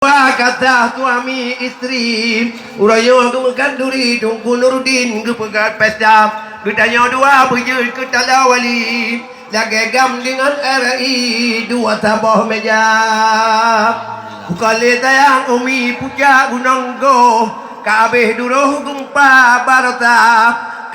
Wah kata suami istri Uraya kemekan duri Tunggu Nurdin ke pegat pesta Bertanya dua berjul ke tala wali Lagi gam dengan RI Dua tabah meja Bukali tayang umi puja gunung go Kabeh duruh gempa barata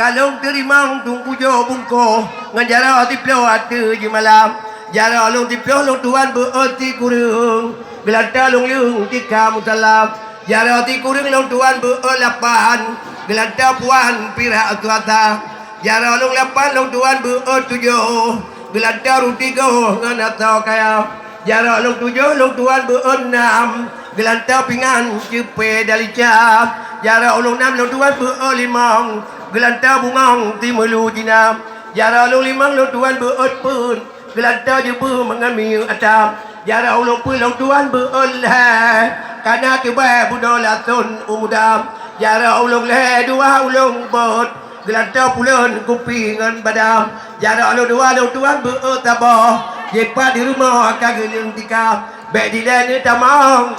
Kalung terimang tunggu jo bungko Ngajara tiplo ada je malam Jara long tiplo long tuan berarti kurung Gelanta long yung tika mutalap Jara ti kurung long tuan berlapan Gelanta puan pira atuata Jara long lapan long tuan bertujuh Gelanta rutigo nganatau kaya Jara long tujuh long tuan berenam Gelanta pingan cepe dalica Jara long enam long tuan berlimang Gelanta bungang timulu jinam Jara long limang long tuan berpun Gelanta jebu mengambil atap Jara ulung pun long tuan berolah Karena tiba budola sun umudam Jara ulung leh dua ulung bot Gelanta pulen kupingan badam Jara ulung dua long tuan berotabah Jepat di rumah kageling tika Bek di lene tamang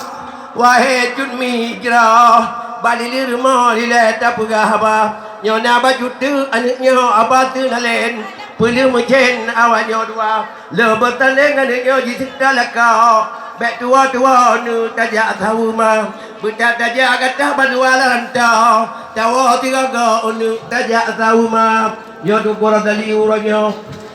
Wahai cunmi jerah Balik di rumah di leta pegah abah Nyona baju tu anaknya abah tu nalen Pelu mejen awalnya dua Lebetan dengan dia jisik dalakau Bek tua-tua nu tajak tahu mah Betak tajak kata badua lantau Tawa tiga ga nu tajak tahu mah Nyo tu korang tali urangnya